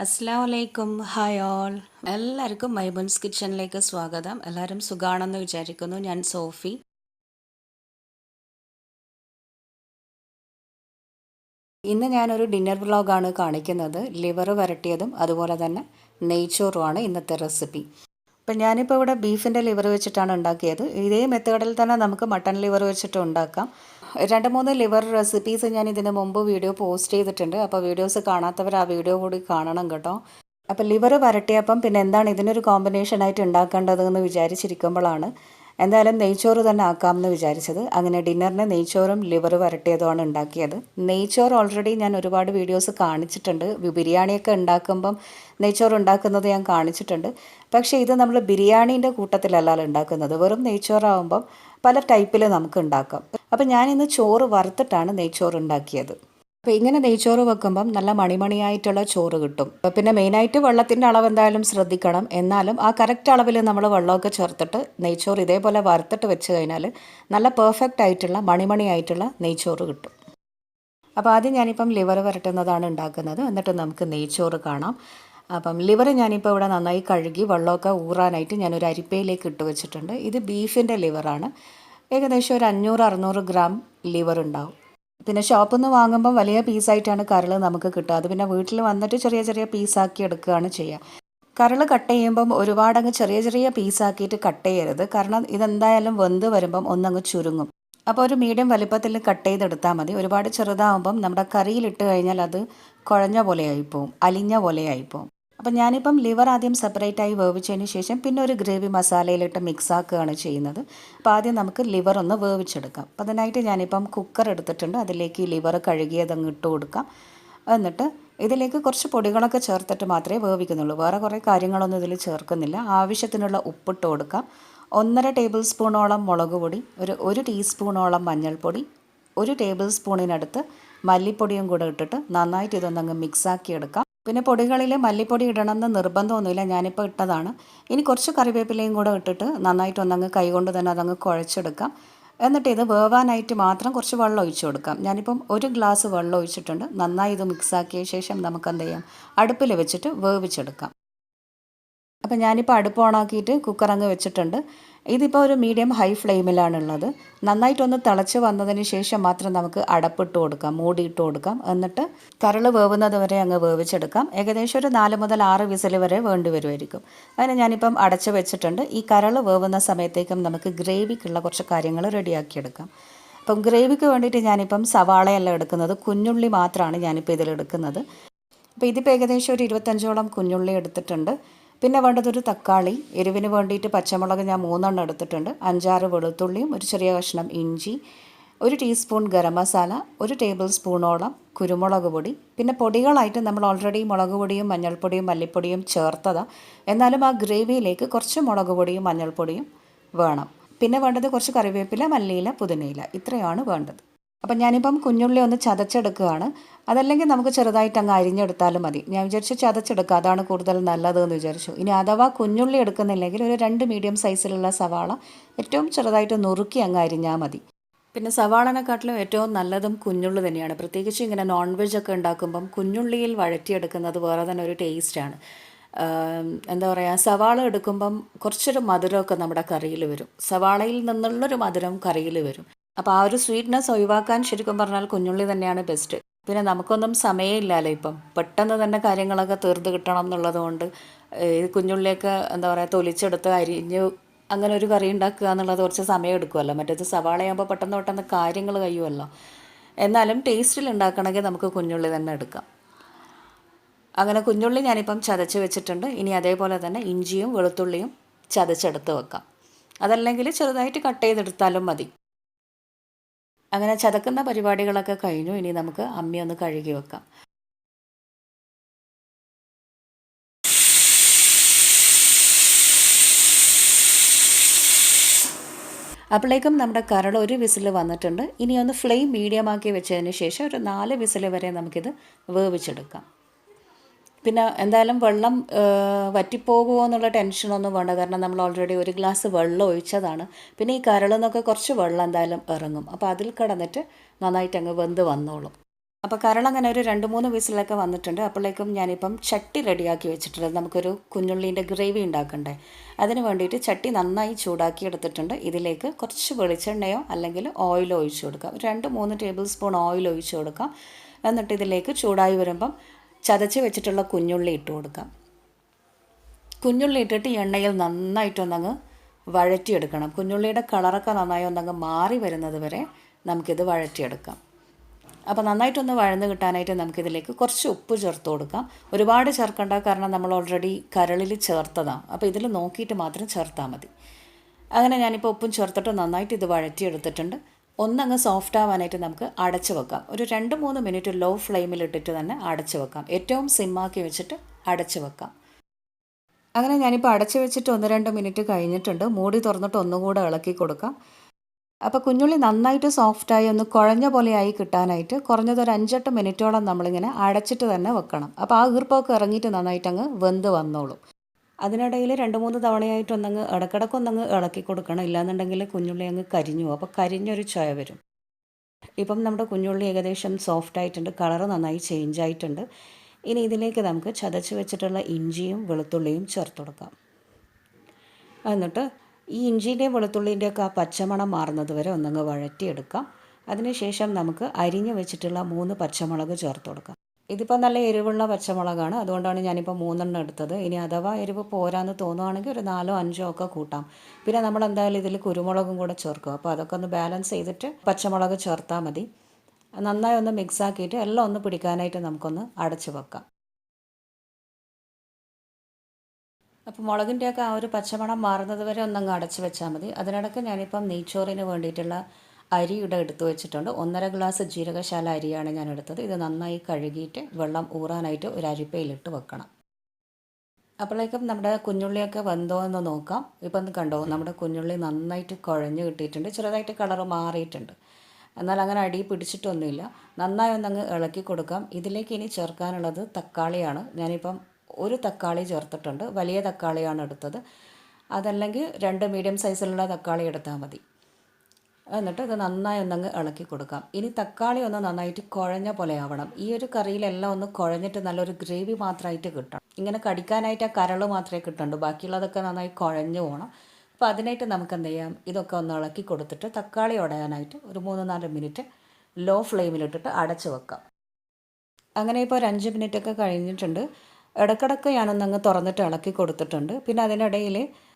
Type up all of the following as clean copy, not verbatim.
അസ്സലാമലൈക്കും hi all എല്ലാവർക്കും മൈബുൻസ് കിച്ചണിലേക്ക് സ്വാഗതം. എല്ലാവരും സുഖാണെന്ന് വിചാരിക്കുന്നു. ഞാൻ സോഫി. ഇന്ന് ഞാനൊരു ഡിന്നർ വ്ളോഗാണ് കാണിക്കുന്നത്. ലിവർ വരട്ടിയതും അതുപോലെ തന്നെ നെയ്ച്ചോറുമാണ് ഇന്നത്തെ റെസിപ്പി. അപ്പം ഞാനിപ്പോൾ ഇവിടെ ബീഫിൻ്റെ ലിവർ വെച്ചിട്ടാണ് ഉണ്ടാക്കിയത്. ഇതേ മെത്തേഡിൽ തന്നെ നമുക്ക് മട്ടൺ ലിവർ വെച്ചിട്ട് ഉണ്ടാക്കാം. 2-3 ലിവർ റെസിപ്പീസ് ഞാൻ ഇതിന് മുമ്പ് വീഡിയോ പോസ്റ്റ് ചെയ്തിട്ടുണ്ട്. അപ്പോൾ വീഡിയോസ് കാണാത്തവർ ആ വീഡിയോ കൂടി കാണണം കേട്ടോ. അപ്പോൾ ലിവർ വരട്ടിയപ്പം പിന്നെ എന്താണ് ഇതിനൊരു കോമ്പിനേഷനായിട്ട് ഉണ്ടാക്കേണ്ടതെന്ന് വിചാരിച്ചിരിക്കുമ്പോഴാണ് എന്തായാലും നെയ്ച്ചോറ് തന്നെ ആക്കാമെന്ന് വിചാരിച്ചത്. അങ്ങനെ ഡിന്നറിന് നെയ്ച്ചോറും ലിവർ വരട്ടിയതുമാണ് ഉണ്ടാക്കിയത്. നെയ്ച്ചോറ് ഓൾറെഡി ഞാൻ ഒരുപാട് വീഡിയോസ് കാണിച്ചിട്ടുണ്ട്. ബിരിയാണിയൊക്കെ ഉണ്ടാക്കുമ്പം നെയ്ച്ചോറ് ഉണ്ടാക്കുന്നത് ഞാൻ കാണിച്ചിട്ടുണ്ട്. പക്ഷേ ഇത് നമ്മൾ ബിരിയാണീൻ്റെ കൂട്ടത്തിലല്ല ഉണ്ടാക്കുന്നത്. വെറും നെയ്ച്ചോറാകുമ്പം പല ടൈപ്പിൽ നമുക്ക് ഉണ്ടാക്കാം. അപ്പം ഞാനിന്ന് ചോറ് വറുത്തിട്ടാണ് നെയ്ച്ചോറ് ഉണ്ടാക്കിയത്. അപ്പോൾ ഇങ്ങനെ നെയ്ച്ചോറ് വെക്കുമ്പം നല്ല മണിമണിയായിട്ടുള്ള ചോറ് കിട്ടും. പിന്നെ മെയിനായിട്ട് വെള്ളത്തിൻ്റെ അളവ് എന്തായാലും ശ്രദ്ധിക്കണം. എന്നാലും ആ കറക്റ്റ് അളവിൽ നമ്മൾ വെള്ളമൊക്കെ ചേർത്തിട്ട് നെയ്ച്ചോറ് ഇതേപോലെ വറുത്തിട്ട് വെച്ച് കഴിഞ്ഞാൽ നല്ല പെർഫെക്റ്റ് ആയിട്ടുള്ള മണിമണിയായിട്ടുള്ള നെയ്ച്ചോറ് കിട്ടും. അപ്പോൾ ആദ്യം ഞാനിപ്പം ലിവർ വരട്ടുന്നതാണ് ഉണ്ടാക്കുന്നത്. എന്നിട്ട് നമുക്ക് നെയ്ച്ചോറ് കാണാം. അപ്പം ലിവർ ഞാനിപ്പോൾ ഇവിടെ നന്നായി കഴുകി വെള്ളമൊക്കെ ഊറാനായിട്ട് ഞാനൊരു അരിപ്പയിലേക്ക് ഇട്ട് വെച്ചിട്ടുണ്ട്. ഇത് ബീഫിൻ്റെ ലിവറാണ്. ഏകദേശം ഒരു 500-600 ഗ്രാം ലിവർ ഉണ്ടാവും. പിന്നെ ഷോപ്പിൽ നിന്ന് വാങ്ങുമ്പം വലിയ പീസായിട്ടാണ് കരൾ നമുക്ക് കിട്ടുക. അത് പിന്നെ വീട്ടിൽ വന്നിട്ട് ചെറിയ ചെറിയ പീസാക്കി എടുക്കുകയാണ് ചെയ്യുക. കരൾ കട്ട് ചെയ്യുമ്പം ഒരുപാടങ്ങ് ചെറിയ ചെറിയ പീസാക്കിയിട്ട് കട്ട് ചെയ്യരുത്. കാരണം ഇതെന്തായാലും വെന്ത് വരുമ്പം ഒന്നങ്ങ് ചുരുങ്ങും. അപ്പോൾ ഒരു മീഡിയം വലിപ്പത്തിൽ കട്ട് ചെയ്തെടുത്താൽ മതി. ഒരുപാട് ചെറുതാകുമ്പം നമ്മുടെ കറിയിലിട്ട് കഴിഞ്ഞാൽ അത് കുഴഞ്ഞ പോലെ ആയിപ്പോവും, അലിഞ്ഞ പോലെ ആയിപ്പോവും. അപ്പം ഞാനിപ്പം ലിവർ ആദ്യം സെപ്പറേറ്റായി വേവിച്ചതിന് ശേഷം പിന്നെ ഒരു ഗ്രേവി മസാലയിലിട്ട് മിക്സ് ആക്കുകയാണ് ചെയ്യുന്നത്. അപ്പോൾ ആദ്യം നമുക്ക് ലിവർ ഒന്ന് വേവിച്ചെടുക്കാം. അപ്പോൾ അതിനായിട്ട് ഞാനിപ്പം കുക്കർ എടുത്തിട്ടുണ്ട്. അതിലേക്ക് ഈ ലിവർ കഴുകിയതങ്ങ് ഇട്ട് കൊടുക്കാം. എന്നിട്ട് ഇതിലേക്ക് കുറച്ച് പൊടികളൊക്കെ ചേർത്തിട്ട് മാത്രമേ വേവിക്കുന്നുള്ളൂ. വേറെ കുറേ കാര്യങ്ങളൊന്നും ഇതിൽ ചേർക്കുന്നില്ല. ആവശ്യത്തിനുള്ള ഉപ്പിട്ട് കൊടുക്കാം. 1.5 ടേബിൾ സ്പൂണോളം മുളക് പൊടി, ഒരു ടീസ്പൂണോളം മഞ്ഞൾപ്പൊടി, 1 ടേബിൾ സ്പൂണിനടുത്ത് മല്ലിപ്പൊടിയും കൂടെ ഇട്ടിട്ട് നന്നായിട്ട് ഇതൊന്നങ്ങ് മിക്സാക്കി എടുക്കാം. പിന്നെ പൊടികളിൽ മല്ലിപ്പൊടി ഇടണമെന്ന് നിർബന്ധമൊന്നുമില്ല. ഞാനിപ്പോൾ ഇട്ടതാണ്. ഇനി കുറച്ച് കറിവേപ്പിലയും കൂടെ ഇട്ടിട്ട് നന്നായിട്ടൊന്നങ്ങ് കൈകൊണ്ട് തന്നെ അതങ്ങ് കുഴച്ചെടുക്കാം. എന്നിട്ട് ഇത് വേവാനായിട്ട് മാത്രം കുറച്ച് വെള്ളം ഒഴിച്ച് കൊടുക്കാം. ഞാനിപ്പം 1 ഗ്ലാസ് വെള്ളം ഒഴിച്ചിട്ടുണ്ട്. നന്നായി ഇത് മിക്സാക്കിയ ശേഷം നമുക്ക് എന്ത് ചെയ്യാം, അടുപ്പിൽ വെച്ചിട്ട് വേവിച്ചെടുക്കാം. അപ്പം ഞാനിപ്പോൾ അടുപ്പ് ഓണാക്കിയിട്ട് കുക്കർ അങ്ങ് വെച്ചിട്ടുണ്ട്. ഇതിപ്പോൾ ഒരു മീഡിയം ഹൈ ഫ്ലെയിമിലാണുള്ളത്. നന്നായിട്ടൊന്ന് തിളച്ച് വന്നതിന് ശേഷം മാത്രം നമുക്ക് അടപ്പിട്ട് കൊടുക്കാം, മൂടിയിട്ട് കൊടുക്കാം. എന്നിട്ട് കരൾ വേവുന്നത് വരെ അങ്ങ് വേവിച്ചെടുക്കാം. ഏകദേശം ഒരു 4 മുതൽ 6 വിസിൽ വരെ വേണ്ടി വരുമായിരിക്കും. അതിന് ഞാനിപ്പം അടച്ച് വെച്ചിട്ടുണ്ട്. ഈ കരൾ വേവുന്ന സമയത്തേക്കും നമുക്ക് ഗ്രേവിക്കുള്ള കുറച്ച് കാര്യങ്ങൾ റെഡിയാക്കിയെടുക്കാം. അപ്പം ഗ്രേവിക്ക് വേണ്ടിയിട്ട് ഞാനിപ്പം സവാളയല്ല എടുക്കുന്നത്, കുഞ്ഞുള്ളി മാത്രമാണ് ഞാനിപ്പോൾ ഇതിലെടുക്കുന്നത്. അപ്പോൾ ഇതിപ്പോൾ ഏകദേശം ഒരു 25ഓളം കുഞ്ഞുള്ളി എടുത്തിട്ടുണ്ട്. പിന്നെ വേണ്ടതൊരു തക്കാളി, എരിവിന് വേണ്ടിയിട്ട് പച്ചമുളക് ഞാൻ 3 എടുത്തിട്ടുണ്ട്, 5-6 വെളുത്തുള്ളിയും ഒരു ചെറിയ കഷ്ണം ഇഞ്ചി, 1 ടീസ്പൂൺ ഗരം മസാല, 1 ടേബിൾ സ്പൂണോളം കുരുമുളക് പൊടി. പിന്നെ പൊടികളായിട്ട് നമ്മൾ ഓൾറെഡി മുളക് പൊടിയും മഞ്ഞൾപ്പൊടിയും മല്ലിപ്പൊടിയും ചേർത്തതാണ്. എന്നാലും ആ ഗ്രേവിയിലേക്ക് കുറച്ച് മുളക് പൊടിയും മഞ്ഞൾപ്പൊടിയും വേണം. പിന്നെ വേണ്ടത് കുറച്ച് കറിവേപ്പില, മല്ലിയില, പുതിനയില, ഇത്രയാണ് വേണ്ടത്. അപ്പം ഞാനിപ്പം കുഞ്ഞുള്ളി ഒന്ന് ചതച്ചെടുക്കുകയാണ്. അതല്ലെങ്കിൽ നമുക്ക് ചെറുതായിട്ട് അങ്ങ് അരിഞ്ഞെടുത്താലും മതി. ഞാൻ വിചാരിച്ചു ചതച്ചെടുക്കുക, അതാണ് കൂടുതൽ നല്ലതെന്ന് വിചാരിച്ചു. ഇനി അഥവാ കുഞ്ഞുള്ളി എടുക്കുന്നില്ലെങ്കിൽ ഒരു 2 മീഡിയം സൈസിലുള്ള സവാള ഏറ്റവും ചെറുതായിട്ട് നുറുക്കി അങ്ങ് അരിഞ്ഞാൽ മതി. പിന്നെ സവാളനെക്കാട്ടിലും ഏറ്റവും നല്ലതും കുഞ്ഞുള്ളി തന്നെയാണ്. പ്രത്യേകിച്ച് ഇങ്ങനെ നോൺ വെജ് ഒക്കെ ഉണ്ടാക്കുമ്പം കുഞ്ഞുള്ളിയിൽ വഴറ്റിയെടുക്കുന്നത് വേറെ തന്നെ ഒരു ടേസ്റ്റാണ്. എന്താ പറയുക, സവാള എടുക്കുമ്പം കുറച്ചൊരു മധുരമൊക്കെ നമ്മുടെ കറിയിൽ വരും. സവാളയിൽ നിന്നുള്ളൊരു മധുരം കറിയിൽ വരും. അപ്പോൾ ആ ഒരു സ്വീറ്റ്നെസ് ഒഴിവാക്കാൻ ശരിക്കും പറഞ്ഞാൽ കുഞ്ഞുള്ളി തന്നെയാണ് ബെസ്റ്റ്. പിന്നെ നമുക്കൊന്നും സമയമില്ലല്ലോ, ഇപ്പം പെട്ടെന്ന് തന്നെ കാര്യങ്ങളൊക്കെ തീർത്ത് കിട്ടണം എന്നുള്ളത് കൊണ്ട് കുഞ്ഞുള്ളിയൊക്കെ എന്താ പറയുക തൊലിച്ചെടുത്ത് അരിഞ്ഞ് അങ്ങനെ ഒരു കറി ഉണ്ടാക്കുക എന്നുള്ളത് കുറച്ച് സമയം എടുക്കുമല്ലോ. മറ്റേത് സവാളയാകുമ്പോൾ പെട്ടെന്ന് പെട്ടെന്ന് കാര്യങ്ങൾ കഴിയുമല്ലോ. എന്നാലും ടേസ്റ്റിൽ ഉണ്ടാക്കണമെങ്കിൽ നമുക്ക് കുഞ്ഞുള്ളി തന്നെ എടുക്കാം. അങ്ങനെ കുഞ്ഞുള്ളി ഞാനിപ്പം ചതച്ച് വെച്ചിട്ടുണ്ട്. ഇനി അതേപോലെ തന്നെ ഇഞ്ചിയും വെളുത്തുള്ളിയും ചതച്ചെടുത്ത് വെക്കാം. അതല്ലെങ്കിൽ ചെറുതായിട്ട് കട്ട് ചെയ്തെടുത്താലും മതി. അങ്ങനെ ചതക്കുന്ന പരിപാടികളൊക്കെ കഴിഞ്ഞു. ഇനി നമുക്ക് അമ്മി ഒന്ന് കഴുകി വെക്കാം. അപ്പോഴേക്കും നമ്മുടെ കരൾ ഒരു വിസിൽ വന്നിട്ടുണ്ട്. ഇനി ഒന്ന് ഫ്ലെയിം മീഡിയം ആക്കി വെച്ചതിന് ശേഷം ഒരു 4 വിസിൽ വരെ നമുക്കിത് വേവിച്ചെടുക്കാം. പിന്നെ എന്തായാലും വെള്ളം വറ്റിപ്പോകുമോ എന്നുള്ള ടെൻഷനൊന്നും വേണ്ട. കാരണം നമ്മൾ ഓൾറെഡി 1 ഗ്ലാസ് വെള്ളം ഒഴിച്ചതാണ്. പിന്നെ ഈ കരളിൽ നിന്നൊക്കെ കുറച്ച് വെള്ളം എന്തായാലും ഇറങ്ങും. അപ്പോൾ അതിൽ കിടന്നിട്ട് നന്നായിട്ട് അങ്ങ് വെന്ത് വന്നോളും. അപ്പോൾ കരളങ്ങനെ ഒരു 2-3 വിസിലൊക്കെ വന്നിട്ടുണ്ട്. അപ്പോഴേക്കും ഞാനിപ്പം ചട്ടി റെഡിയാക്കി വെച്ചിട്ടുണ്ട്. നമുക്കൊരു കുഞ്ഞുള്ളീൻ്റെ ഗ്രേവി ഉണ്ടാക്കണ്ടേ, അതിന് വേണ്ടിയിട്ട് ചട്ടി നന്നായി ചൂടാക്കി എടുത്തിട്ടുണ്ട്. ഇതിലേക്ക് കുറച്ച് വെളിച്ചെണ്ണയോ അല്ലെങ്കിൽ ഓയിലോ ഒഴിച്ച് കൊടുക്കാം. 2-3 ടേബിൾ സ്പൂൺ ഓയിൽ ഒഴിച്ച് കൊടുക്കാം. എന്നിട്ട് ഇതിലേക്ക് ചൂടായി വരുമ്പം ചതച്ച് വെച്ചിട്ടുള്ള കുഞ്ഞുള്ളി ഇട്ട് കൊടുക്കാം. കുഞ്ഞുള്ളി ഇട്ടിട്ട് എണ്ണയിൽ നന്നായിട്ടൊന്നങ്ങ് വഴറ്റിയെടുക്കണം. കുഞ്ഞുള്ളിയുടെ കളറൊക്കെ നന്നായി ഒന്നങ്ങ് മാറി വരുന്നത് വരെ നമുക്കിത് വഴറ്റിയെടുക്കാം. അപ്പോൾ നന്നായിട്ടൊന്ന് വഴന്ന് കിട്ടാനായിട്ട് നമുക്കിതിലേക്ക് കുറച്ച് ഉപ്പ് ചേർത്ത് കൊടുക്കാം. ഒരുപാട് ചേർക്കണ്ട, കാരണം നമ്മൾ ഓൾറെഡി കരളിൽ ചേർത്തതാണ്. അപ്പോൾ ഇതിൽ നോക്കിയിട്ട് മാത്രം ചേർത്താൽ മതി. അങ്ങനെ ഞാനിപ്പോൾ ഉപ്പും ചേർത്തിട്ട് നന്നായിട്ട് ഇത് വഴറ്റിയെടുത്തിട്ടുണ്ട്. ഒന്നങ്ങ് സോഫ്റ്റ് ആവാനായിട്ട് നമുക്ക് അടച്ച് വെക്കാം. ഒരു 2-3 മിനിറ്റ് ലോ ഫ്ലെയിമിലിട്ടിട്ട് തന്നെ അടച്ച് വെക്കാം. ഏറ്റവും സിമ്മാക്കി വെച്ചിട്ട് അടച്ച് വെക്കാം. അങ്ങനെ ഞാനിപ്പോൾ അടച്ച് വെച്ചിട്ട് 1-2 മിനിറ്റ് കഴിഞ്ഞിട്ടുണ്ട്. മൂടി തുറന്നിട്ട് ഒന്നുകൂടെ ഇളക്കി കൊടുക്കാം. അപ്പോൾ കുഞ്ഞുള്ളി നന്നായിട്ട് സോഫ്റ്റായി ഒന്ന് കുഴഞ്ഞ പോലെയായി കിട്ടാനായിട്ട് കുറഞ്ഞത് ഒരു 5-8 മിനിറ്റോളം നമ്മളിങ്ങനെ അടച്ചിട്ട് തന്നെ വെക്കണം. അപ്പോൾ ആ ഈർപ്പമൊക്കെ ഇറങ്ങിയിട്ട് നന്നായിട്ട് അങ്ങ് വെന്ത് വന്നോളും. അതിനിടയിൽ 2-3 തവണയായിട്ടൊന്നങ്ങ് ഇടയ്ക്കിടയ്ക്കൊന്നങ്ങ് ഇളക്കി കൊടുക്കണം. ഇല്ലാന്നുണ്ടെങ്കിൽ കുഞ്ഞുള്ളി അങ്ങ് കരിഞ്ഞു പോകും. അപ്പോൾ കരിഞ്ഞൊരു ചൊയ വരും. ഇപ്പം നമ്മുടെ കുഞ്ഞുള്ളി ഏകദേശം സോഫ്റ്റ് ആയിട്ടുണ്ട്, കളറ് നന്നായി ചേഞ്ച് ആയിട്ടുണ്ട്. ഇനി ഇതിലേക്ക് നമുക്ക് ചതച്ച് വെച്ചിട്ടുള്ള ഇഞ്ചിയും വെളുത്തുള്ളിയും ചേർത്ത് കൊടുക്കാം. എന്നിട്ട് ഈ ഇഞ്ചിൻ്റെയും വെളുത്തുള്ളിൻ്റെയൊക്കെ ആ പച്ചമണം മാറുന്നത് വരെ ഒന്നങ്ങ് വഴറ്റിയെടുക്കാം. അതിനുശേഷം നമുക്ക് അരിഞ്ഞ് വെച്ചിട്ടുള്ള 3 പച്ചമുളക് ചേർത്ത് കൊടുക്കാം. ഇതിപ്പോൾ നല്ല എരിവുള്ള പച്ചമുളകാണ്, അതുകൊണ്ടാണ് ഞാനിപ്പോൾ 3 എടുത്തത്. ഇനി അഥവാ എരിവ് പോരാന്ന് തോന്നുകയാണെങ്കിൽ ഒരു 4-5 ഒക്കെ കൂട്ടാം. പിന്നെ നമ്മൾ എന്തായാലും ഇതിൽ കുരുമുളകും കൂടെ ചേർക്കും. അപ്പോൾ അതൊക്കെ ഒന്ന് ബാലൻസ് ചെയ്തിട്ട് പച്ചമുളക് ചേർത്താൽ മതി. നന്നായി ഒന്ന് മിക്സ് ആക്കിയിട്ട് എല്ലാം ഒന്ന് പിടിക്കാനായിട്ട് നമുക്കൊന്ന് അടച്ച് വെക്കാം. അപ്പോൾ മുളകിൻ്റെയൊക്കെ ആ ഒരു പച്ചമണം മാറുന്നത് വരെ ഒന്നങ്ങ് അടച്ച് വെച്ചാൽ മതി. അതിനിടയ്ക്ക് ഞാനിപ്പം നെയ്ച്ചോറിന് വേണ്ടിയിട്ടുള്ള അരിയുടെ എടുത്ത് വെച്ചിട്ടുണ്ട്. 1.5 ഗ്ലാസ് ജീരകശാല അരിയാണ് ഞാൻ എടുത്തത്. ഇത് നന്നായി കഴുകിയിട്ട് വെള്ളം ഊറാനായിട്ട് ഒരു അരിപ്പയിലിട്ട് വെക്കണം. അപ്പോഴേക്കും നമ്മുടെ കുഞ്ഞുള്ളിയൊക്കെ വെന്തോ എന്ന് നോക്കാം. ഇപ്പം ഒന്ന് കണ്ടോ, നമ്മുടെ കുഞ്ഞുള്ളി നന്നായിട്ട് കുഴഞ്ഞ് കിട്ടിയിട്ടുണ്ട്. ചെറുതായിട്ട് കളറ് മാറിയിട്ടുണ്ട്, എന്നാൽ അങ്ങനെ അടി പിടിച്ചിട്ടൊന്നുമില്ല. നന്നായി ഒന്നങ്ങ് ഇളക്കി കൊടുക്കാം. ഇതിലേക്ക് ഇനി ചേർക്കാനുള്ളത് തക്കാളിയാണ്. ഞാനിപ്പം 1 തക്കാളി ചേർത്തിട്ടുണ്ട്. വലിയ തക്കാളിയാണ് എടുത്തത്. അതല്ലെങ്കിൽ 2 മീഡിയം സൈസിലുള്ള തക്കാളി എടുത്താൽ മതി. എന്നിട്ട് ഇത് നന്നായി ഒന്നങ്ങ് ഇളക്കി കൊടുക്കാം. ഇനി തക്കാളി ഒന്ന് നന്നായിട്ട് കുഴഞ്ഞ പോലെ ആവണം. ഈ ഒരു കറിയിലെല്ലാം ഒന്ന് കുഴഞ്ഞിട്ട് നല്ലൊരു ഗ്രേവി മാത്രമായിട്ട് കിട്ടണം. ഇങ്ങനെ കടിക്കാനായിട്ട് ആ കരൾ മാത്രമേ കിട്ടുള്ളൂ, ബാക്കിയുള്ളതൊക്കെ നന്നായി കുഴഞ്ഞു പോകണം. അപ്പോൾ അതിനായിട്ട് നമുക്ക് എന്ത് ചെയ്യാം, ഇതൊക്കെ ഒന്ന് ഇളക്കി കൊടുത്തിട്ട് തക്കാളി ഉടയാനായിട്ട് ഒരു 3-4 മിനിറ്റ് ലോ ഫ്ലെയിമിലിട്ടിട്ട് അടച്ച് വെക്കാം. അങ്ങനെ ഇപ്പോൾ ഒരു 5 മിനിറ്റൊക്കെ കഴിഞ്ഞിട്ടുണ്ട്. ഇടയ്ക്കിടയ്ക്ക് ഞാനൊന്നങ്ങ് തുറന്നിട്ട് ഇളക്കി കൊടുത്തിട്ടുണ്ട്. പിന്നെ അതിനിടയിൽ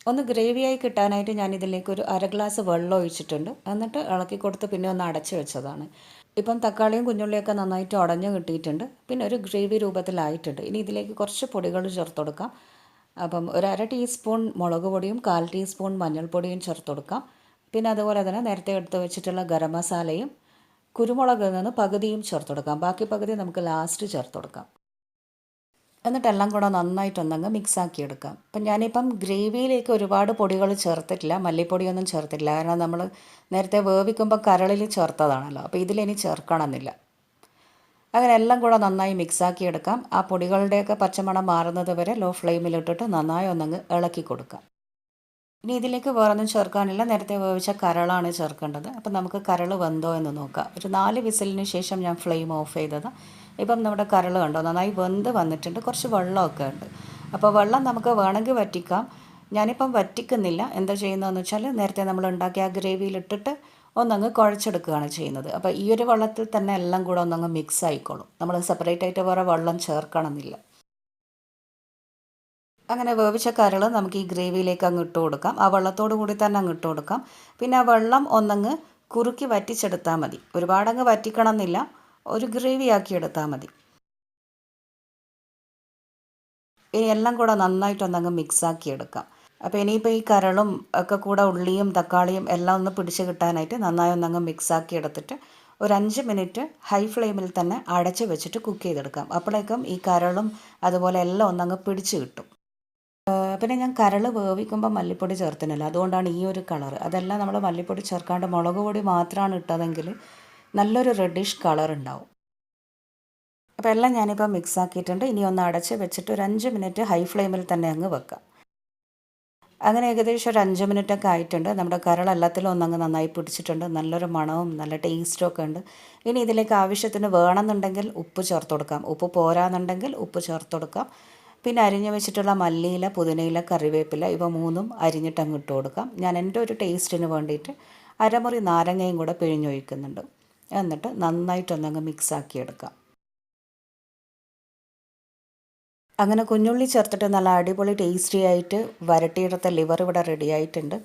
ഒന്ന് ഗ്രേവിയായി കിട്ടാനായിട്ട് ഞാനിതിലേക്ക് ഒരു 1/2 ഗ്ലാസ് വെള്ളം ഒഴിച്ചിട്ടുണ്ട്. എന്നിട്ട് ഇളക്കി കൊടുത്ത് പിന്നെ ഒന്ന് അടച്ച് വെച്ചതാണ്. ഇപ്പം തക്കാളിയും കുഞ്ഞുള്ളിയൊക്കെ നന്നായിട്ട് ഉടഞ്ഞ് കിട്ടിയിട്ടുണ്ട്. പിന്നെ ഒരു ഗ്രേവി രൂപത്തിലായിട്ടുണ്ട്. ഇനി ഇതിലേക്ക് കുറച്ച് പൊടികൾ ചേർത്ത് കൊടുക്കാം. അപ്പം ഒരു 1/2 ടീസ്പൂൺ മുളക് പൊടിയും 1/4 ടീസ്പൂൺ മഞ്ഞൾപ്പൊടിയും ചേർത്ത് കൊടുക്കാം. പിന്നെ അതുപോലെ തന്നെ നേരത്തെ എടുത്ത് വെച്ചിട്ടുള്ള ഗരം മസാലയും കുരുമുളകിൽ നിന്ന് പകുതിയും ചേർത്ത് കൊടുക്കാം. ബാക്കി പകുതി നമുക്ക് ലാസ്റ്റ് ചേർത്ത് കൊടുക്കാം. എന്നിട്ടെല്ലാം കൂടെ നന്നായിട്ടൊന്നങ്ങ് മിക്സാക്കി എടുക്കാം. അപ്പം ഞാനിപ്പം ഗ്രേവിയിലേക്ക് ഒരുപാട് പൊടികൾ ചേർത്തിട്ടില്ല, മല്ലിപ്പൊടിയൊന്നും ചേർത്തിട്ടില്ല. കാരണം നമ്മൾ നേരത്തെ വേവിക്കുമ്പോൾ കരളിൽ ചേർത്തതാണല്ലോ, അപ്പോൾ ഇതിലിനി ചേർക്കണമെന്നില്ല. അങ്ങനെ എല്ലാം കൂടെ നന്നായി മിക്സാക്കി എടുക്കാം. ആ പൊടികളുടെയൊക്കെ പച്ചമണം മാറുന്നത് വരെ ലോ ഫ്ലെയിമിലിട്ടിട്ട് നന്നായി ഒന്നങ്ങ് ഇളക്കി കൊടുക്കാം. ഇനി ഇതിലേക്ക് വേറൊന്നും ചേർക്കാനില്ല, നേരത്തെ വേവിച്ച കരളാണ് ചേർക്കേണ്ടത്. അപ്പം നമുക്ക് കരൾ വെന്തോ എന്ന് നോക്കാം. ഒരു 4 വിസിലിന് ശേഷം ഞാൻ ഫ്ലെയിം ഓഫ് ചെയ്തത്. ഇപ്പം നമ്മുടെ കരൾ കണ്ടോ നന്നായി വെന്ത് വന്നിട്ടുണ്ട്. കുറച്ച് വെള്ളമൊക്കെ ഉണ്ട്. അപ്പോൾ വെള്ളം നമുക്ക് വേണമെങ്കിൽ വറ്റിക്കാം. ഞാനിപ്പം വറ്റിക്കുന്നില്ല. എന്താ ചെയ്യുന്നതെന്ന് വെച്ചാൽ നേരത്തെ നമ്മൾ ഉണ്ടാക്കിയ ആ ഗ്രേവിയിലിട്ടിട്ട് ഒന്നങ്ങ് കുഴച്ചെടുക്കുകയാണ് ചെയ്യുന്നത്. അപ്പോൾ ഈ ഒരു വെള്ളത്തിൽ തന്നെ എല്ലാം കൂടെ ഒന്നങ്ങ് മിക്സ് ആയിക്കോളും. നമ്മൾ സെപ്പറേറ്റ് ആയിട്ട് വേറെ വെള്ളം ചേർക്കണമെന്നില്ല. അങ്ങനെ വേവിച്ച കരൾ നമുക്ക് ഈ ഗ്രേവിയിലേക്ക് അങ്ങ് ഇട്ട് കൊടുക്കാം. ആ വെള്ളത്തോടു കൂടി തന്നെ അങ്ങ് ഇട്ട് കൊടുക്കാം. പിന്നെ ആ വെള്ളം ഒന്നങ്ങ് കുറുക്കി വറ്റിച്ചെടുത്താൽ മതി. ഒരുപാടങ്ങ് വറ്റിക്കണം എന്നില്ല, ഒരു ഗ്രേവി ആക്കി എടുത്താൽ മതി. ഇനി എല്ലാം കൂടെ നന്നായിട്ടൊന്നങ്ങ് മിക്സാക്കി എടുക്കാം. അപ്പോൾ ഇനിയിപ്പോൾ ഈ കരളും ഒക്കെ കൂടെ ഉള്ളിയും തക്കാളിയും എല്ലാം ഒന്ന് പിടിച്ച് കിട്ടാനായിട്ട് നന്നായി ഒന്നങ്ങ് മിക്സാക്കി എടുത്തിട്ട് ഒരു 5 മിനിറ്റ് ഹൈ ഫ്ലെയിമിൽ തന്നെ അടച്ച് വെച്ചിട്ട് കുക്ക് ചെയ്തെടുക്കാം. അപ്പോഴേക്കും ഈ കരളും അതുപോലെ എല്ലാം ഒന്നങ്ങ് പിടിച്ച് കിട്ടും. പിന്നെ ഞാൻ കരൾ വേവിക്കുമ്പോൾ മല്ലിപ്പൊടി ചേർത്തിനില്ല, അതുകൊണ്ടാണ് ഈ ഒരു കളർ. അതെല്ലാം നമ്മൾ മല്ലിപ്പൊടി ചേർക്കാണ്ട് മുളക് പൊടി മാത്രമാണ് ഇട്ടതെങ്കിൽ നല്ലൊരു റെഡിഷ് കളർ ഉണ്ടാവും. അപ്പോൾ എല്ലാം ഞാനിപ്പോൾ മിക്സ് ആക്കിയിട്ടുണ്ട്. ഇനി ഒന്ന് അടച്ച് വെച്ചിട്ട് ഒരു 5 മിനിറ്റ് ഹൈ ഫ്ലെയിമിൽ തന്നെ അങ്ങ് വെക്കാം. അങ്ങനെ ഏകദേശം ഒരു 5 മിനിറ്റൊക്കെ ആയിട്ടുണ്ട്. നമ്മുടെ കരൾ എല്ലാത്തിലും ഒന്നങ്ങ് നന്നായി പിടിച്ചിട്ടുണ്ട്. നല്ലൊരു മണവും നല്ല ടേസ്റ്റും ഒക്കെ ഉണ്ട്. ഇനി ഇതിലേക്ക് ആവശ്യത്തിന് വേണമെന്നുണ്ടെങ്കിൽ ഉപ്പ് ചേർത്ത് കൊടുക്കാം. ഉപ്പ് പോരാന്നുണ്ടെങ്കിൽ ഉപ്പ് ചേർത്ത് കൊടുക്കാം. പിന്നെ അരിഞ്ഞു വെച്ചിട്ടുള്ള മല്ലിയില, പുതിനയില, കറിവേപ്പില ഇവ മൂന്നും അരിഞ്ഞിട്ട് അങ്ങ് ഇട്ട് കൊടുക്കാം. ഞാൻ എൻ്റെ ഒരു ടേസ്റ്റിന് വേണ്ടിയിട്ട് അരമുറി നാരങ്ങയും കൂടെ പിഴിഞ്ഞൊഴിക്കുന്നുണ്ട്. എന്നിട്ട് നന്നായിട്ടൊന്നങ്ങ് മിക്സാക്കി എടുക്കാം. അങ്ങനെ കുഞ്ഞുള്ളി ചേർത്തിട്ട് നല്ല അടിപൊളി ടേസ്റ്റി ആയിട്ട് വരട്ടിയെടുത്ത ലിവർ ഇവിടെ റെഡി ആയിട്ടുണ്ട്.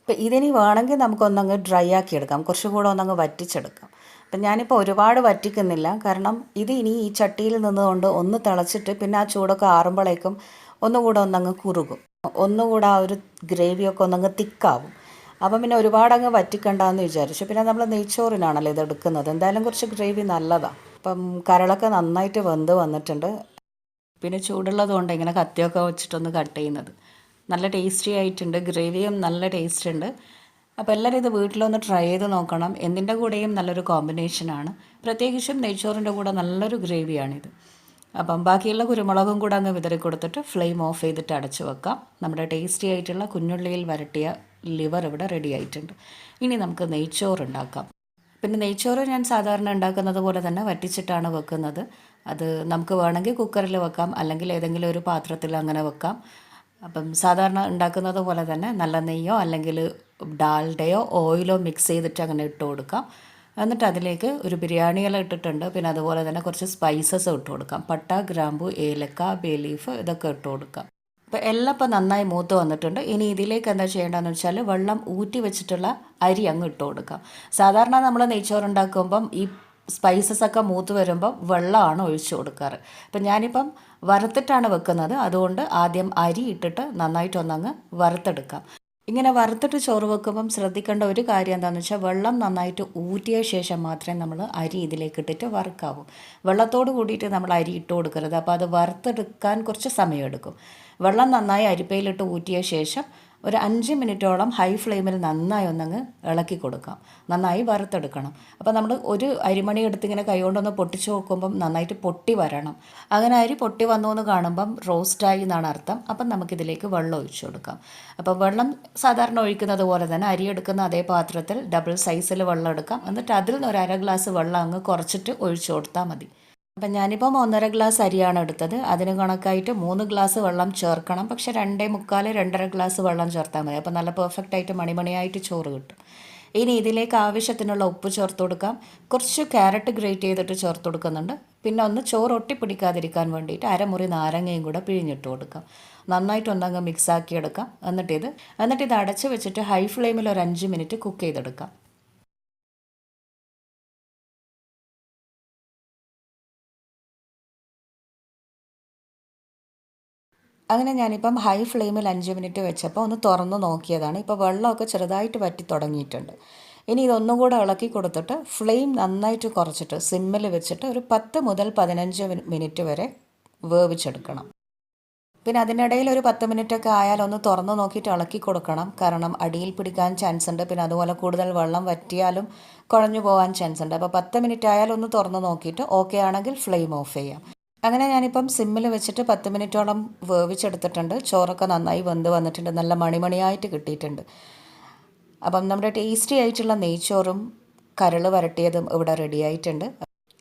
ഇപ്പം ഇതിനി വേണമെങ്കിൽ നമുക്കൊന്നങ്ങ് ഡ്രൈ ആക്കി എടുക്കാം, കുറച്ചും കൂടെ ഒന്നങ്ങ് വറ്റിച്ചെടുക്കാം. അപ്പം ഞാനിപ്പോൾ ഒരുപാട് വറ്റിക്കുന്നില്ല, കാരണം ഇത് ഇനി ഈ ചട്ടിയിൽ നിന്നുകൊണ്ട് ഒന്ന് തിളച്ചിട്ട് പിന്നെ ആ ചൂടൊക്കെ ആറുമ്പോഴേക്കും ഒന്നുകൂടെ ഒന്നങ്ങ് കുറുകും, ഒന്നുകൂടെ ആ ഒരു ഗ്രേവിയൊക്കെ ഒന്നങ്ങ് തിക്കാവും. അപ്പം പിന്നെ ഒരുപാടങ്ങ് വറ്റിക്കണ്ടെന്ന് വിചാരിച്ചു. പിന്നെ നമ്മൾ നെയ്ച്ചോറിനാണല്ലോ ഇത് എടുക്കുന്നത്, എന്തായാലും കുറച്ച് ഗ്രേവി നല്ലതാണ്. അപ്പം കരളൊക്കെ നന്നായിട്ട് വെന്ത് വന്നിട്ടുണ്ട്. പിന്നെ ചൂടുള്ളത് കൊണ്ട് ഇങ്ങനെ കത്തിയൊക്കെ വെച്ചിട്ടൊന്ന് കട്ട് ചെയ്യുന്നത് നല്ല ടേസ്റ്റി ആയിട്ടുണ്ട്. ഗ്രേവിയും നല്ല ടേസ്റ്റ് ഉണ്ട്. അപ്പോൾ എല്ലാവരും ഇത് വീട്ടിലൊന്ന് ട്രൈ ചെയ്ത് നോക്കണം. എന്തിൻ്റെ കൂടെയും നല്ലൊരു കോമ്പിനേഷനാണ്, പ്രത്യേകിച്ചും നെയ്ച്ചോറിൻ്റെ കൂടെ നല്ലൊരു ഗ്രേവിയാണിത്. അപ്പം ബാക്കിയുള്ള കുരുമുളകും കൂടെ അങ്ങ് വിതറി കൊടുത്തിട്ട് ഫ്ലെയിം ഓഫ് ചെയ്തിട്ട് അടച്ചു വെക്കാം. നമ്മുടെ ടേസ്റ്റി ആയിട്ടുള്ള കുഞ്ഞുള്ളിയിൽ വരട്ടിയ ലിവർ ഇവിടെ റെഡി ആയിട്ടുണ്ട്. ഇനി നമുക്ക് നെയ്ച്ചോറ് ഉണ്ടാക്കാം. പിന്നെ നെയ്ച്ചോറ് ഞാൻ സാധാരണ ഉണ്ടാക്കുന്നത് പോലെ തന്നെ വറ്റിച്ചിട്ടാണ് വെക്കുന്നത്. അത് നമുക്ക് വേണമെങ്കിൽ കുക്കറിൽ വെക്കാം, അല്ലെങ്കിൽ ഏതെങ്കിലും ഒരു പാത്രത്തിൽ അങ്ങനെ വെക്കാം. അപ്പം സാധാരണ ഉണ്ടാക്കുന്നത് പോലെ തന്നെ നല്ല നെയ്യോ അല്ലെങ്കിൽ ഡാൽഡയോ ഓയിലോ മിക്സ് ചെയ്തിട്ട് അങ്ങനെ ഇട്ട് കൊടുക്കാം. എന്നിട്ട് അതിലേക്ക് ഒരു ബിരിയാണി ഇല ഇട്ടിട്ടുണ്ട്. പിന്നെ അതുപോലെ തന്നെ കുറച്ച് സ്പൈസസ് ഇട്ട് കൊടുക്കാം. പട്ട, ഗ്രാമ്പു, ഏലക്ക, ബേ ലീഫ് ഇതൊക്കെ ഇട്ട് കൊടുക്കാം. അപ്പോൾ എല്ലാം ഇപ്പം നന്നായി മൂത്ത് വന്നിട്ടുണ്ട്. ഇനി ഇതിലേക്ക് എന്താ ചെയ്യേണ്ടതെന്ന് വെച്ചാൽ വെള്ളം ഊറ്റി വെച്ചിട്ടുള്ള അരി അങ്ങ് ഇട്ട് കൊടുക്കാം. സാധാരണ നമ്മൾ നെയ്ച്ചോറുണ്ടാക്കുമ്പം ഈ സ്പൈസസ് ഒക്കെ മൂത്ത് വരുമ്പം വെള്ളമാണ് ഒഴിച്ചു കൊടുക്കാറ്. അപ്പം ഞാനിപ്പം വറുത്തിട്ടാണ് വെക്കുന്നത്, അതുകൊണ്ട് ആദ്യം അരി ഇട്ടിട്ട് നന്നായിട്ടൊന്നങ്ങ് വറുത്തെടുക്കാം. ഇങ്ങനെ വറുത്തിട്ട് ചോറ് വെക്കുമ്പം ശ്രദ്ധിക്കേണ്ട ഒരു കാര്യം എന്താണെന്ന് വെച്ചാൽ വെള്ളം നന്നായിട്ട് ഊറ്റിയ ശേഷം മാത്രമേ നമ്മൾ അരി ഇതിലേക്ക് ഇട്ടിട്ട് വറുക്കാവൂ. വെള്ളത്തോട് കൂടിയിട്ട് നമ്മൾ അരി ഇട്ട് കൊടുക്കരുത്, അപ്പോൾ അത് വറുത്തെടുക്കാൻ കുറച്ച് സമയമെടുക്കും. വെള്ളം നന്നായി അരിപ്പയിലിട്ട് ഊറ്റിയ ശേഷം ഒരു 5 മിനിറ്റോളം ഹൈ ഫ്ലെയിമിൽ നന്നായി ഒന്നങ്ങ് ഇളക്കി കൊടുക്കാം. നന്നായി വറുത്തെടുക്കണം. അപ്പോൾ നമ്മൾ ഒരു അരിമണി എടുത്തിങ്ങനെ കൈകൊണ്ടൊന്ന് പൊട്ടിച്ച് നോക്കുമ്പം നന്നായിട്ട് പൊട്ടി വരണം. അങ്ങനെ അരി പൊട്ടി വന്നു എന്ന് കാണുമ്പം റോസ്റ്റായി എന്നാണ് അർത്ഥം. അപ്പം നമുക്കിതിലേക്ക് വെള്ളം ഒഴിച്ചു കൊടുക്കാം. അപ്പോൾ വെള്ളം സാധാരണ ഒഴിക്കുന്നത് പോലെ തന്നെ അരി എടുക്കുന്ന അതേ പാത്രത്തിൽ ഡബിൾ സൈസിൽ വെള്ളം എടുക്കാം. എന്നിട്ട് അതിൽ നിന്ന് ഒരു 1/2 ഗ്ലാസ് വെള്ളം അങ്ങ് കുറച്ചിട്ട് ഒഴിച്ചു കൊടുത്താൽ മതി. അപ്പം ഞാനിപ്പം 1.5 ഗ്ലാസ് അരിയാണ് എടുത്തത്. അതിന് കണക്കായിട്ട് 3 ഗ്ലാസ് വെള്ളം ചേർക്കണം. പക്ഷേ 2.25 2.5 ഗ്ലാസ് വെള്ളം ചേർത്താൽ മതി. അപ്പോൾ നല്ല പെർഫെക്റ്റായിട്ട് മണിമണിയായിട്ട് ചോറ് കിട്ടും. ഇനി ഇതിലേക്ക് ആവശ്യത്തിനുള്ള ഉപ്പ് ചേർത്ത് കൊടുക്കാം. കുറച്ച് ക്യാരറ്റ് ഗ്രേറ്റ് ചെയ്തിട്ട് ചേർത്ത് കൊടുക്കുന്നുണ്ട്. പിന്നെ ഒന്ന് ചോറ് ഒട്ടിപ്പിടിക്കാതിരിക്കാൻ വേണ്ടിയിട്ട് അരമുറി നാരങ്ങയും കൂടെ പിഴിഞ്ഞിട്ട് കൊടുക്കാം. നന്നായിട്ട് ഒന്നങ്ങ് മിക്സാക്കി എടുക്കാം. എന്നിട്ട് ഇത് അടച്ച് വെച്ചിട്ട് ഹൈ ഫ്ലെയിമിൽ ഒരു 5 മിനിറ്റ് കുക്ക് ചെയ്തെടുക്കാം. അങ്ങനെ ഞാനിപ്പം ഹൈ ഫ്ലെയിമിൽ 5 മിനിറ്റ് വെച്ചപ്പോൾ ഒന്ന് തുറന്ന് നോക്കിയതാണ്. ഇപ്പോൾ വെള്ളമൊക്കെ ചെറുതായിട്ട് വറ്റി തുടങ്ങിയിട്ടുണ്ട്. ഇനി ഇതൊന്നും കൂടെ ഇളക്കി കൊടുത്തിട്ട് ഫ്ലെയിം നന്നായിട്ട് കുറച്ചിട്ട് സിമ്മിൽ വെച്ചിട്ട് ഒരു 10 മുതൽ 15 മിനിറ്റ് വരെ വേവിച്ചെടുക്കണം. പിന്നെ അതിനിടയിൽ ഒരു 10 മിനിറ്റൊക്കെ ആയാൽ ഒന്ന് തുറന്ന് നോക്കിയിട്ട് ഇളക്കി കൊടുക്കണം, കാരണം അടിയിൽ പിടിക്കാൻ ചാൻസ് ഉണ്ട്. പിന്നെ അതുപോലെ കൂടുതൽ വെള്ളം വറ്റിയാലും കുഴഞ്ഞു പോകാൻ ചാൻസ് ഉണ്ട്. അപ്പോൾ 10 മിനിറ്റ് ആയാൽ ഒന്ന് തുറന്ന് നോക്കിയിട്ട് ഓക്കെ ആണെങ്കിൽ ഫ്ലെയിം ഓഫ് ചെയ്യാം. അങ്ങനെ ഞാനിപ്പം സിമ്മിൽ വെച്ചിട്ട് 10 മിനിറ്റോളം വേവിച്ചെടുത്തിട്ടുണ്ട്. ചോറൊക്കെ നന്നായി വെന്ത് വന്നിട്ടുണ്ട്, നല്ല മണിമണിയായിട്ട് കിട്ടിയിട്ടുണ്ട്. അപ്പം നമ്മുടെ ടേസ്റ്റി ആയിട്ടുള്ള നെയ്ച്ചോറും കരൾ വരട്ടിയതും ഇവിടെ റെഡി ആയിട്ടുണ്ട്.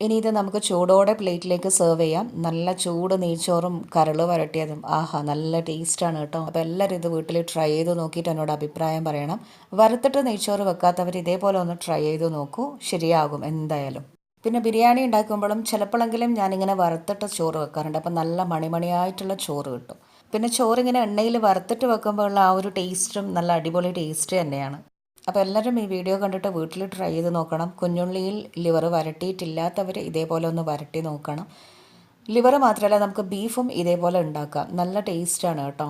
ഇനി ഇത് നമുക്ക് ചൂടോടെ പ്ലേറ്റിലേക്ക് സെർവ് ചെയ്യാം. നല്ല ചൂട് നെയ്ച്ചോറും കരൾ വരട്ടിയതും ആഹാ നല്ല ടേസ്റ്റാണ് കേട്ടോ. അപ്പോൾ എല്ലാവരും ഇത് വീട്ടിൽ ട്രൈ ചെയ്ത് നോക്കിയിട്ട് എന്നോട് അഭിപ്രായം പറയണം. വറുത്തിട്ട് നെയ്ച്ചോറ് വെക്കാത്തവർ ഇതേപോലെ ഒന്ന് ട്രൈ ചെയ്ത് നോക്കൂ, ശരിയാകും എന്തായാലും. പിന്നെ ബിരിയാണി ഉണ്ടാക്കുമ്പോഴും ചിലപ്പോഴെങ്കിലും ഞാനിങ്ങനെ വറുത്തിട്ട് ചോറ് വെക്കാറുണ്ട്. അപ്പം നല്ല മണിമണിയായിട്ടുള്ള ചോറ് കിട്ടും. പിന്നെ ചോറിങ്ങനെ എണ്ണയിൽ വറുത്തിട്ട് വെക്കുമ്പോഴുള്ള ആ ഒരു ടേസ്റ്റും നല്ല അടിപൊളി ടേസ്റ്റ് തന്നെയാണ്. അപ്പോൾ എല്ലാവരും ഈ വീഡിയോ കണ്ടിട്ട് വീട്ടിൽ ട്രൈ ചെയ്ത് നോക്കണം. കുഞ്ഞുള്ളിയിൽ ലിവർ വരട്ടിയിട്ടില്ലാത്തവർ ഇതേപോലെ ഒന്ന് വരട്ടി നോക്കണം. ലിവർ മാത്രമല്ല, നമുക്ക് ബീഫും ഇതേപോലെ ഉണ്ടാക്കാം, നല്ല ടേസ്റ്റാണ് കേട്ടോ.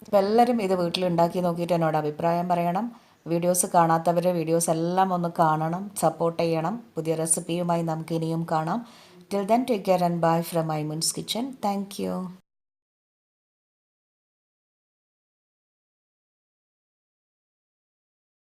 അപ്പോൾ എല്ലാവരും ഇത് വീട്ടിൽ ഉണ്ടാക്കി നോക്കിയിട്ട് എന്നോട് അഭിപ്രായം പറയണം. വീഡിയോസ് കാണാത്തവർ വീഡിയോസ് എല്ലാം ഒന്ന് കാണണം, സപ്പോർട്ട് ചെയ്യണം. പുതിയ റെസിപ്പിയുമായി നമുക്ക് ഇനിയും കാണാം. Till then take care and bye from Maimoon's kitchen. Thank you.